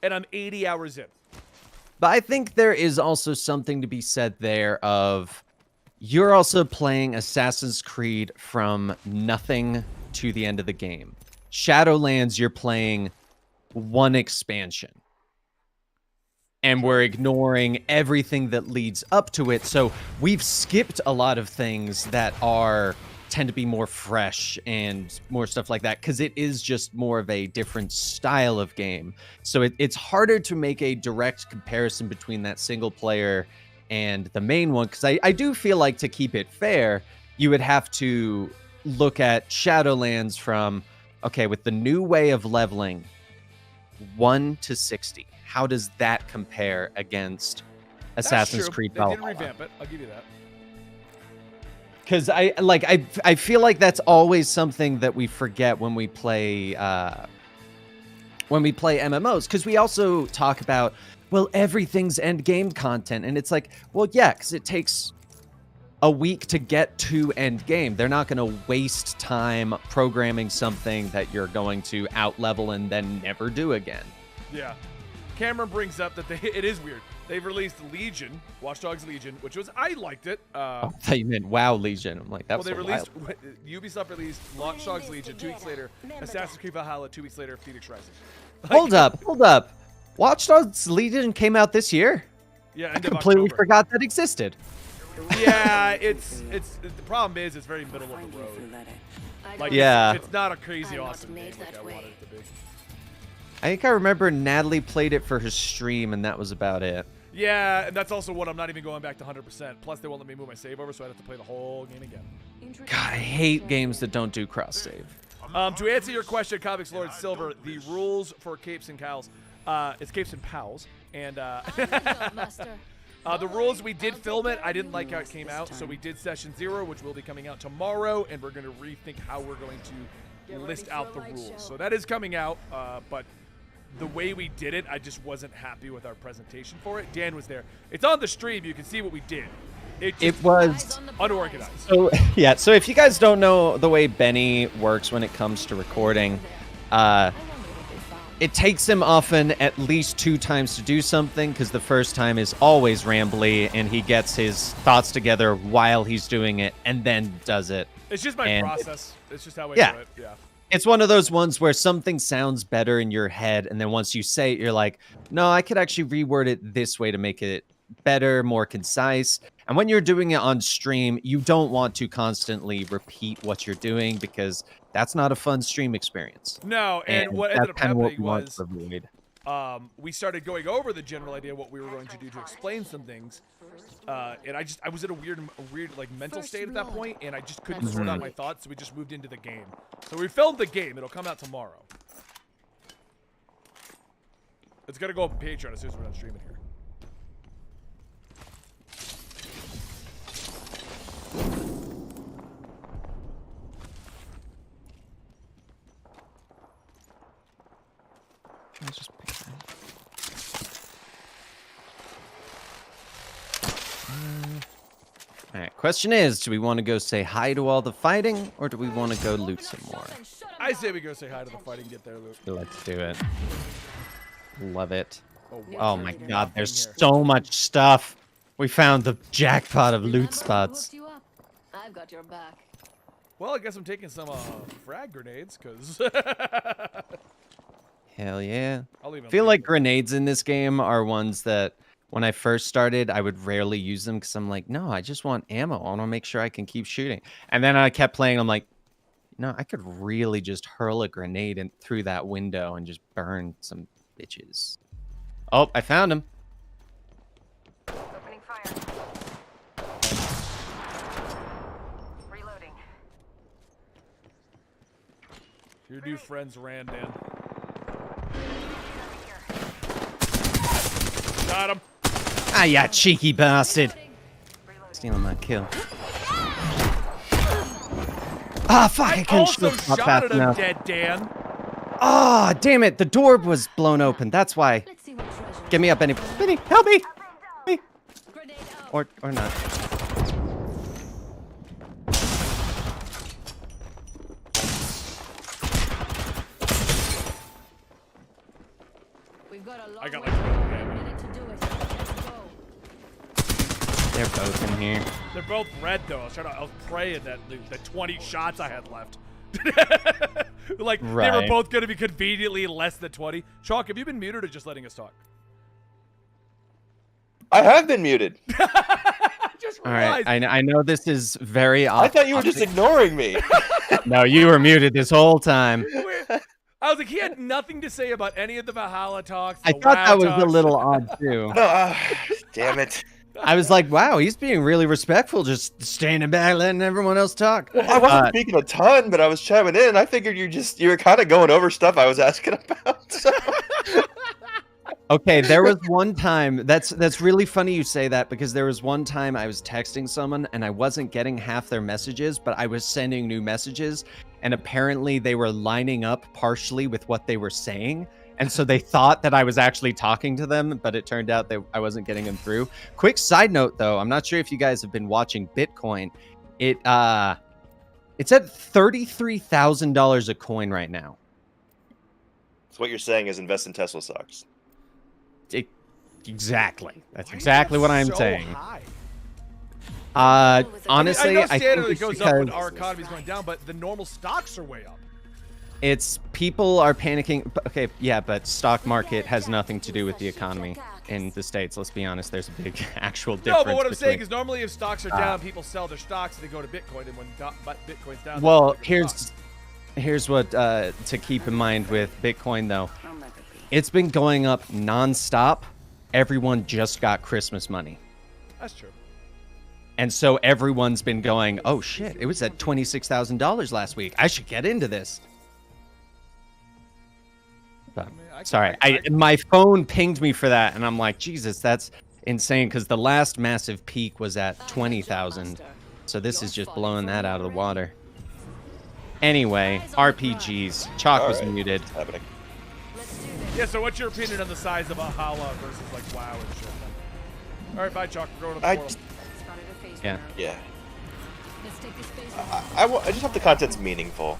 And I'm 80 hours in. But I think there is also something to be said there of you're also playing Assassin's Creed from nothing to the end of the game. Shadowlands, you're playing one expansion. And we're ignoring everything that leads up to it. So we've skipped a lot of things that tend to be more fresh and more stuff like that, because it is just more of a different style of game. So it's harder to make a direct comparison between that single player and the main one, because I do feel like, to keep it fair, you would have to look at Shadowlands from, okay, with the new way of leveling 1 to 60, how does that compare against Assassin's Creed Valhalla? They did revamp it. I'll give you that. Because I feel like that's always something that we forget when we play MMOs, because we also talk about, well, everything's end game content, and it's like, well, yeah, because it takes a week to get to end game. They're not going to waste time programming something that you're going to out level and then never do again. Yeah. Cameron brings up that it is weird. They've released Legion, Watch Dogs Legion, which was, I liked it. I thought you meant WoW Legion. I'm like, that was Ubisoft released Watch Dogs Legion 2 weeks later, Assassin's Creed Valhalla 2 weeks later, Phoenix Rising. Hold up. Watch Dogs Legion came out this year? Yeah, I completely forgot that existed. Yeah, the problem is it's very middle of the road. Like, yeah. It's not a crazy awesome game like I wanted it to be. I think I remember Natalie played it for her stream, and that was about it. Yeah, and that's also what I'm not even going back to 100%. Plus, they won't let me move my save over, so I'd have to play the whole game again. God, I hate games that don't do cross save. To answer your question, Comics Lord Silver, the rules for Capes and Cows, it's Capes and Pals, and the rules, we did film it. I didn't like how it came out, so we did Session 0, which will be coming out tomorrow, and we're going to rethink how we're going to list out the rules. So that is coming out, but the way we did it, I just wasn't happy with our presentation for it. Dan was there. It's on the stream. You can see what we did. It was unorganized. So yeah, so if you guys don't know the way Benny works when it comes to recording, it takes him often at least 2 times to do something, because the first time is always rambly and he gets his thoughts together while he's doing it and then does it. It's just my process. It's just how I do it. Yeah. It's one of those ones where something sounds better in your head, and then once you say it, you're like, no, I could actually reword it this way to make it better, more concise. And when you're doing it on stream, you don't want to constantly repeat what you're doing, because that's not a fun stream experience. No, and what ended up happening was we started going over the general idea of what we were going to do to explain some things. And I was in a weird like mental state at that point, and I just couldn't sort out my thoughts, so we just moved into the game. So we filmed the game. It'll come out tomorrow. It's gonna go up on Patreon as soon as we're done streaming here. All right, question is, do we want to go say hi to all the fighting, or do we want to go loot some more? I say we go say hi to the fighting and get their loot. Let's do it. Love it. Oh, wow. Oh my god, there's so much stuff. We found the jackpot of loot spots. I've got your back. Well, I guess I'm taking some frag grenades, because... Hell yeah. I feel like grenades in this game are ones that, when I first started, I would rarely use them, because I'm like, no, I just want ammo. I want to make sure I can keep shooting. And then I kept playing. I'm like, no, I could really just hurl a grenade in through that window and just burn some bitches. Oh, I found him. Opening fire. Reloading. Your new friends ran, Dan. Got him. Ah, ya cheeky bastard. Stealing my kill. Ah, fuck, I couldn't also shoot shot at him, enough. dead Dan. Ah, damn it. The door was blown open. That's why. Get me up, Benny. Benny, help me. Or not. I got like 20 ammo. They're both in here. They're both red though. I was praying that the 20 shots I had left. Like they were both going to be conveniently less than 20. Chalk, have you been muted or just letting us talk? I have been muted. Just all right, I know this is very off. I thought you were just ignoring me. No, you were muted this whole time. I was like, he had nothing to say about any of the Valhalla talks. I thought that was a little odd too. No, damn it. I was like, wow, he's being really respectful, just standing back, letting everyone else talk. Well, I wasn't speaking a ton, but I was chiming in. I figured you were kind of going over stuff I was asking about. So. Okay, there was one time, that's really funny you say that, because there was one time I was texting someone and I wasn't getting half their messages, but I was sending new messages, and apparently they were lining up partially with what they were saying. And so they thought that I was actually talking to them, but it turned out that I wasn't getting them through. Quick side note, though, I'm not sure if you guys have been watching Bitcoin. It's at $33,000 a coin right now. So what you're saying is invest in Tesla stocks. Exactly. That's exactly what I'm saying. High? Honestly, I think it's it goes up when our economy's going down, but the normal stocks are way up. It's people are panicking. Okay, yeah, but stock market has nothing to do with the economy in the States. Let's be honest. There's a big actual difference. No, but what I'm saying is normally if stocks are down, people sell their stocks and they go to Bitcoin. And when Bitcoin's down, well, here's what to keep in mind with Bitcoin though. It's been going up nonstop everyone just got Christmas money. That's true. And so everyone's been going, oh shit, it was at $26,000 last week. I should get into this. But, sorry, my phone pinged me for that, and I'm like, Jesus, that's insane, because the last massive peak was at 20,000. So this is just blowing that out of the water. Anyway, RPGs. Chalk was muted. Happening. Yeah, so what's your opinion on the size of Valhalla versus like WoW and shit? All right, bye, Chalk. We're going to the portal. Yeah. Yeah. I just hope the content's meaningful.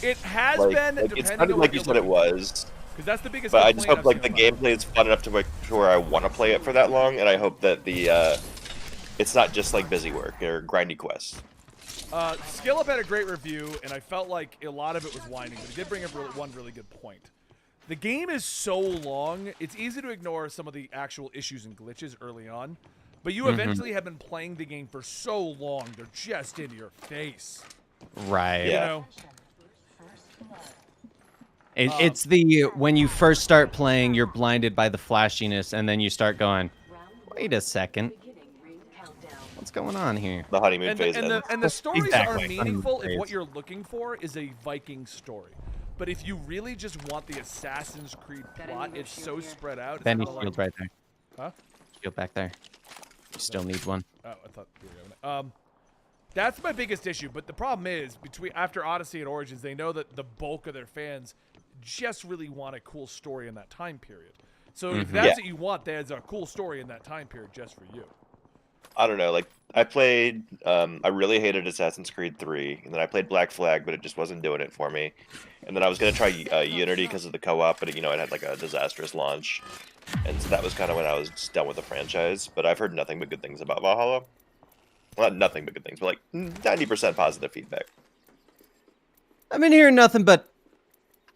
It has like, been. Like, it sounded like you said it was. Because that's the biggest. But I just hope like the gameplay is fun enough to where I want to play it for that long, and I hope that the it's not just like busy work or grindy quests. Skill Up had a great review, and I felt like a lot of it was whining, but he did bring up one really good point. The game is so long, it's easy to ignore some of the actual issues and glitches early on, but you eventually have been playing the game for so long, they're just in your face. Right. Yeah. You know? It's when you first start playing, you're blinded by the flashiness, and then you start going, wait a second. What's going on here? The honeymoon phase. And the stories Exactly. are meaningful if what you're looking for is a Viking story. But if you really just want the Assassin's Creed plot, it's so spread out. Benny shield right there. Huh? Shield back there. You still need one. Oh, I thought we were going. That's my biggest issue. But the problem is, after Odyssey and Origins, they know that the bulk of their fans just really want a cool story in that time period. So if that's what you want, there's a cool story in that time period just for you. I don't know, like, I played, I really hated Assassin's Creed 3, and then I played Black Flag, but it just wasn't doing it for me. And then I was going to try Unity because of the co-op, but, it had, like, a disastrous launch. And so that was kind of when I was done with the franchise, but I've heard nothing but good things about Valhalla. Well, not nothing but good things, but, like, 90% positive feedback. I've been hearing nothing but...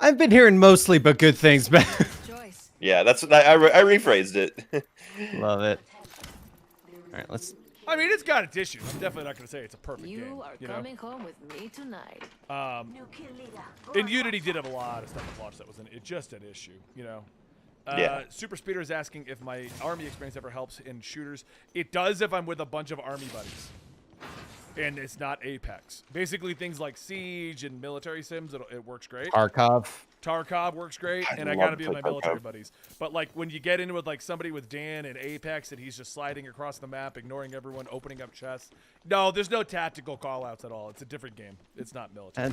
I've been hearing mostly but good things, man. Yeah, that's what I rephrased it. Love it. All right, let's... I mean, it's got its issues. I'm definitely not going to say it's a perfect game. You are coming home with me tonight. And Unity did have a lot of stuff at launch that was just an issue, Yeah. Super Speeder is asking if my army experience ever helps in shooters. It does if I'm with a bunch of army buddies. And it's not Apex. Basically, things like Siege and military sims, it works great. Tarkov works great, and I gotta be with my military buddies. But like when you get in with like somebody with Dan and Apex, and he's just sliding across the map, ignoring everyone, opening up chests. No, there's no tactical callouts at all. It's a different game. It's not military.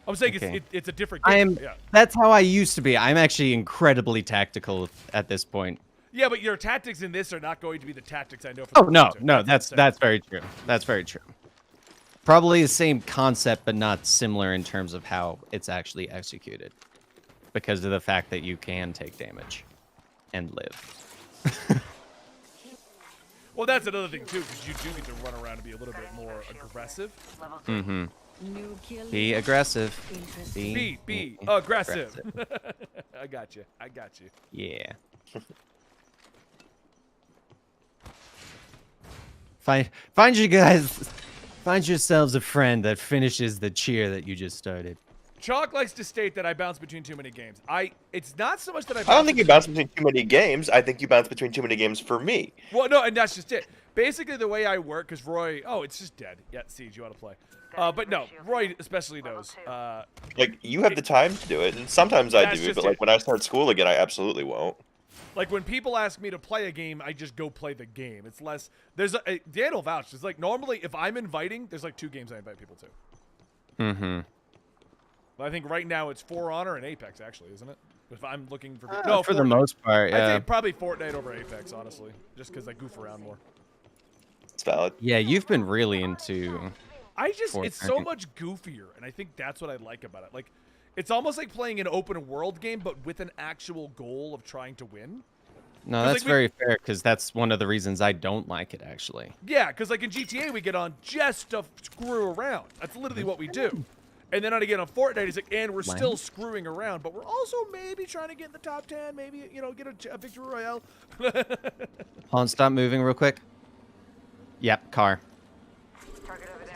I'm saying it's a different game. That's how I used to be. I'm actually incredibly tactical at this point. Yeah, but your tactics in this are not going to be the tactics I know from. Oh no, that's very true. That's very true. Probably the same concept, but not similar in terms of how it's actually executed, because of the fact that you can take damage and live. Well, that's another thing too, because you do get to run around and be a little bit more aggressive. Mm-hmm. Be aggressive. Be aggressive. I got you. Yeah. Find yourselves a friend that finishes the cheer that you just started. Chalk likes to state that I bounce between too many games. It's not so much that I don't think you bounce between too many games. I think you bounce between too many games for me. Well, no, and that's just it. Basically, the way I work, because Roy... Oh, it's just dead. Yeah, Siege, you want to play. But no, Roy especially knows. Like, you have the time to do it, and sometimes I do, but like when I start school again, I absolutely won't. Like, when people ask me to play a game, I just go play the game. It's less... Dan will vouch. It's like, normally, if I'm inviting, there's like 2 games I invite people to. Mm-hmm. But I think right now it's For Honor and Apex, actually, isn't it? If I'm looking for... No, for the most part, yeah. I'd say probably Fortnite over Apex, honestly. Just because I goof around more. It's valid. Yeah, you've been really into... It's so much goofier, and I think that's what I like about it. Like, it's almost like playing an open world game, but with an actual goal of trying to win. No, that's very fair, because that's one of the reasons I don't like it, actually. Yeah, because like in GTA, we get on just to screw around. That's literally what we do. And then again on Fortnite, it's like, and we're still screwing around, but we're also maybe trying to get in the top 10, maybe, get a victory royale. Hold on, stop moving real quick. Yep, car.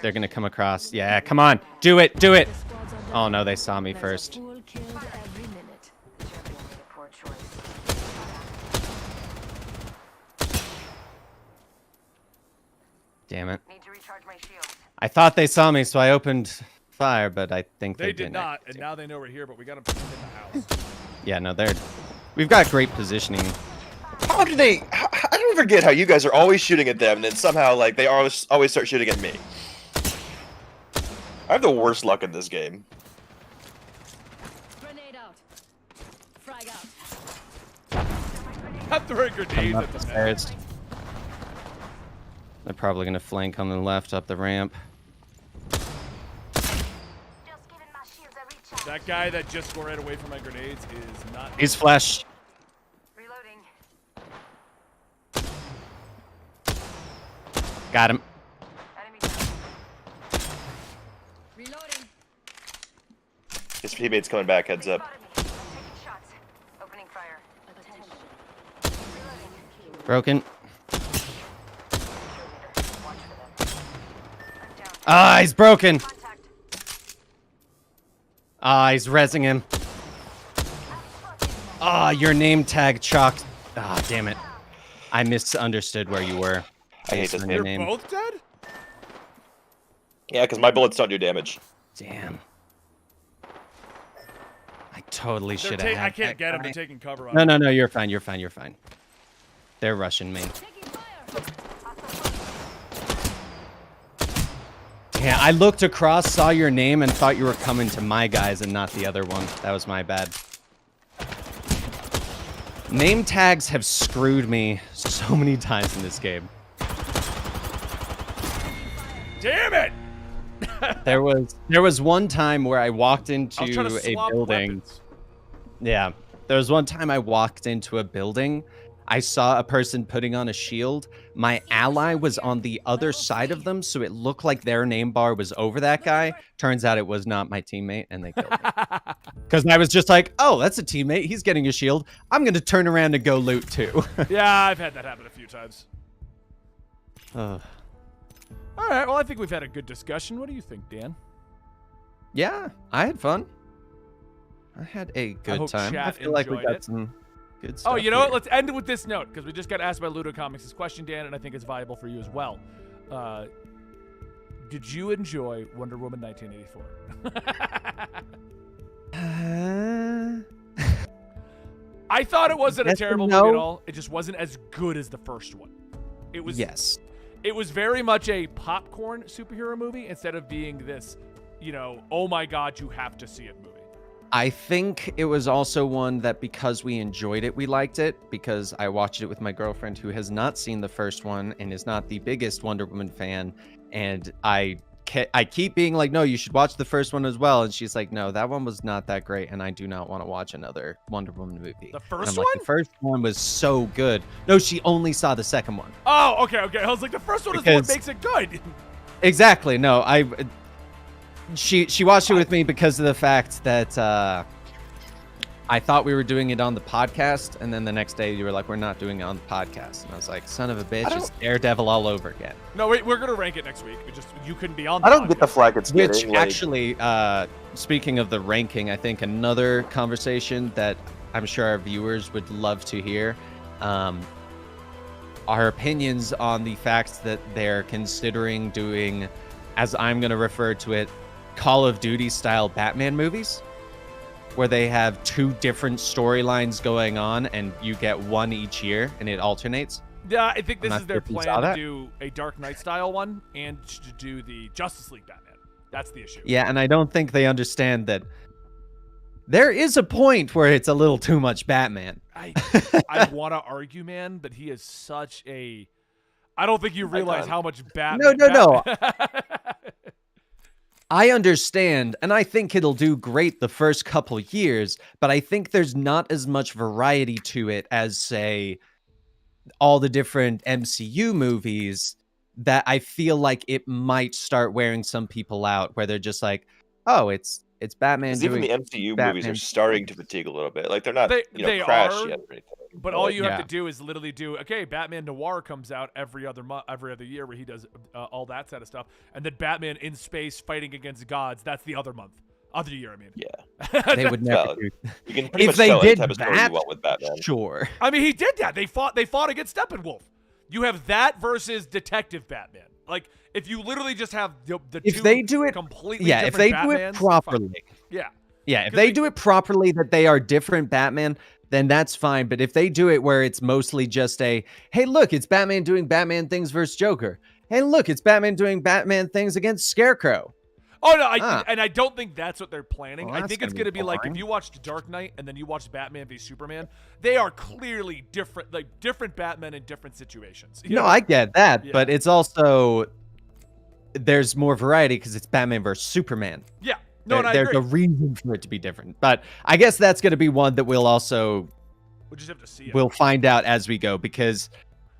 They're going to come across. Yeah, come on. Do it. Do it. Oh, no, they saw me first. Damn it. Need to recharge my shields. I thought they saw me, so I opened fire, but I think They they did not, and now they know we're here, but we got them in the house. Yeah, no, we've got great positioning. How do they? I don't forget how you guys are always shooting at them, and then somehow like they always start shooting at me. I have the worst luck in this game. Grenade out. Frag out. I'm throwing grenades at the Stairs. They're probably gonna flank on the left up the ramp. That guy that just ran away from my grenades is not. He's flash. Reloading. Got him. Enemy down. Reloading. His teammate's coming back. Heads up. Spotted me. I'm taking shots. Opening fire. Reloading. Broken. Watch for them. I'm down. Ah, he's broken. Contact. Ah, he's rezzing him. Ah, your name tag chalked. Ah, damn it. I misunderstood where you were. I hate this Based on game. your You're name. both dead? Yeah, because my bullets don't do damage. Damn. I totally They're should have. I can't get them. They're taking cover on No, me. no, no. You're fine. You're fine. You're fine. They're rushing me. Taking fire. Yeah, I looked across, saw your name, and thought you were coming to my guys and not the other one. That was my bad. Name tags have screwed me so many times in this game. Damn it! There was one time where I walked I was trying into to a swap building. weapons. Yeah. There was one time I walked into a building. I saw a person putting on a shield. My ally was on the other side of them, so it looked like their name bar was over that guy. Turns out it was not my teammate, and they killed me. Because I was just like, oh, that's a teammate. He's getting a shield. I'm going to turn around and go loot, too. Yeah, I've had that happen a few times. Ugh. All right, well, I think we've had a good discussion. What do you think, Dan? Yeah, I had fun. I had a good hope time. I chat feel like we enjoyed got it. some good stuff. Oh, you know what? here. Let's end it with this note, because we just got asked by Ludo Comics this question, Dan, and I think it's valuable for you as well. Did you enjoy Wonder Woman 1984? I thought it wasn't a Yes and terrible no. movie at all. It just wasn't as good as the first one. It was Yes. It was very much a popcorn superhero movie instead of being this, oh my god, you have to see it movie. I think it was also one that because we enjoyed it, we liked it, because I watched it with my girlfriend who has not seen the first one and is not the biggest Wonder Woman fan. And I keep being like, no, you should watch the first one as well. And she's like, no, that one was not that great. And I do not want to watch another Wonder Woman movie. The And first I'm one? like, the first one was so good. No, she only saw the second one. Oh, okay. I was like, the first one is what Because- makes it good. Exactly. No, she watched it with me because of the fact that I thought we were doing it on the podcast, and then the next day you were like, we're not doing it on the podcast. And I was like, son of a bitch, it's Daredevil all over again. No, wait, we're gonna rank it next week. You couldn't be on. I don't get the flag it's Which getting. actually, speaking of the ranking, I think another conversation that I'm sure our viewers would love to hear, our opinions on the fact that they're considering doing, as I'm going to refer to it, Call of Duty style Batman movies, where they have two different storylines going on and you get one each year and it alternates. Yeah, I think this I'm is not their sure if you saw plan to that. do a Dark Knight style one and to do the Justice League Batman. That's the issue. Yeah, and I don't think they understand that there is a point where it's a little too much Batman. I want to argue, man, but he is such a. I don't think you realize how much Batman. No. I understand, and I think it'll do great the first couple years, but I think there's not as much variety to it as, say, all the different MCU movies, that I feel like it might start wearing some people out, where they're just like, oh, it's Batman. Because even the doing MCU Batman. movies are starting to fatigue a little bit. Like they're not, They crash are, yet or anything. But all you have Yeah. to do is literally do, okay, Batman Noir comes out every other year where he does all that kind of stuff, and then Batman in space fighting against gods. That's the other year. I mean, Yeah, They would never Well, do. you can pretty If much they tell did any type of story that, you want with Batman. Sure. I mean, he did that. They fought against Steppenwolf. You have that versus Detective Batman. Like if you literally just have the if two they do it completely yeah, if they do Batmans, it properly. Yeah. Yeah, if they do it properly that they are different Batman, then that's fine. But if they do it where it's mostly just a, hey, look, it's Batman doing Batman things versus Joker. Hey, look, it's Batman doing Batman things against Scarecrow. Oh no, I don't think that's what they're planning. Well, I think it's going to be like if you watched Dark Knight and then you watched Batman v Superman, they are clearly different, like different Batman in different situations. No, I get that, but it's also there's more variety because it's Batman versus Superman. Yeah, no, there's a reason for it to be different. But I guess that's going to be one that we'll just have to see. We'll find out as we go because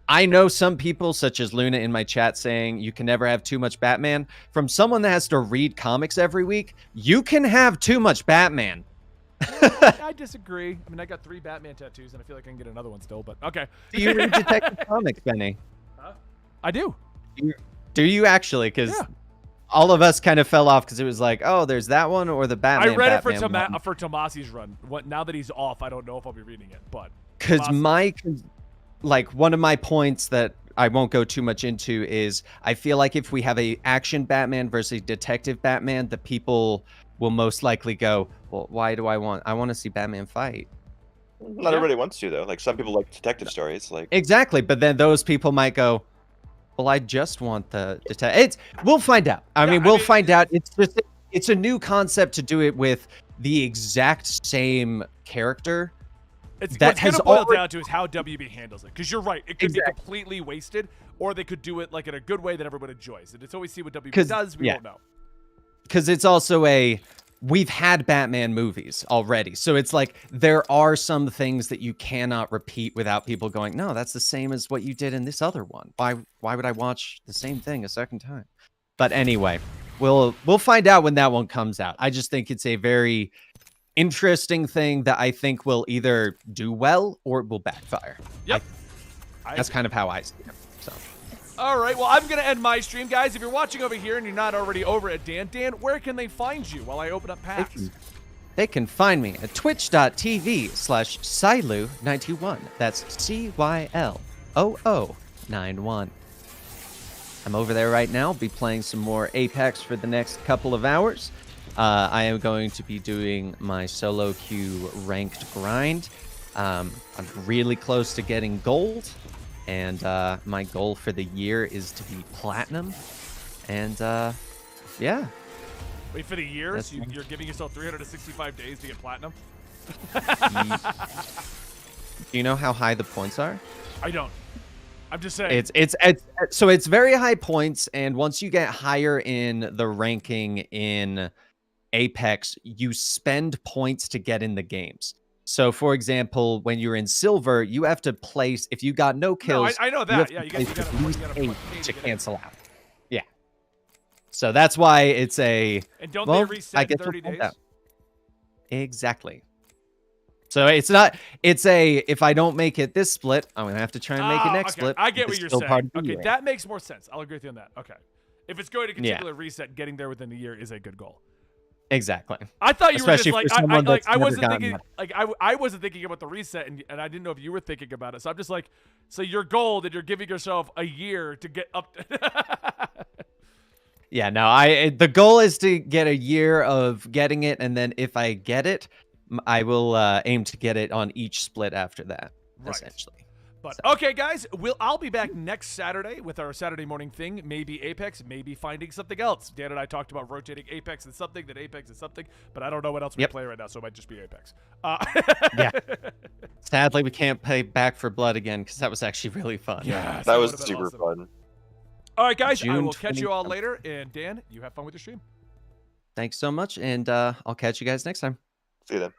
I know some people, such as Luna in my chat, saying you can never have too much Batman. From someone that has to read comics every week, you can have too much Batman. I disagree. I mean, I got 3 Batman tattoos, and I feel like I can get another one still, but okay. Do you read Detective Comics, Benny? Huh? I do. Do you actually? Because all of us kind of fell off because it was like, oh, there's that one or the Batman. I read Batman it for Tomasi's run. Now that he's off, I don't know if I'll be reading it, but because one of my points that I won't go too much into is I feel like if we have a action Batman versus detective Batman, the people will most likely go, well, why do I want to see Batman fight? Not everybody wants to though. Like some people like detective stories. Like exactly, but then those people might go, well, I just want the detective. We'll find out. I mean, we'll find out. It's a new concept to do it with the exact same character. What's going to boil down to is how WB handles it. Because you're right. It could be completely wasted, or they could do it like in a good way that everyone enjoys. And until we see what WB does, we won't know. Because it's also we've had Batman movies already. So it's like there are some things that you cannot repeat without people going, no, that's the same as what you did in this other one. Why would I watch the same thing a second time? But anyway, we'll find out when that one comes out. I just think it's a very interesting thing that I think will either do well or it will backfire. Yep. That's kind of how I see it. So. All right, well, I'm going to end my stream, guys. If you're watching over here and you're not already over at Dan, where can they find you while I open up packs? They can find me at twitch.tv/Silu91. That's CYLOO91. I'm over there right now. I'll be playing some more Apex for the next couple of hours. I am going to be doing my solo queue ranked grind. I'm really close to getting gold. And my goal for the year is to be platinum. And yeah. Wait, for the year? So you're giving yourself 365 days to get platinum? Do you know how high the points are? I don't. I'm just saying. So it's very high points. And once you get higher in the ranking in Apex, you spend points to get in the games. So, for example, when you're in silver, you have to place, if you got no kills, I know that. You got at least 8 to cancel out. Yeah. So that's why it's a... And don't they reset in 30 days? Exactly. So it's not, if I don't make it this split, I'm going to have to try and make it next split. I get what you're saying. Okay, that makes more sense. I'll agree with you on that. Okay. If it's going to continually reset, getting there within a year is a good goal. Exactly. I thought you were just like I wasn't thinking I wasn't thinking about the reset and I didn't know if you were thinking about it. So I'm just like, so your goal that you're giving yourself a year to get up to Yeah, no, the goal is to get a year of getting it, and then if I get it, I will aim to get it on each split after that, essentially. But okay, guys, I'll be back next Saturday with our Saturday morning thing. Maybe Apex, maybe finding something else. Dan and I talked about rotating Apex and something, that Apex is something, but I don't know what else we play right now, so it might just be Apex. Yeah. Sadly, we can't play Back for Blood again because that was actually really fun. Yeah, that was super fun. All right, guys, I will catch you all later. And Dan, you have fun with your stream. Thanks so much, and I'll catch you guys next time. See you then.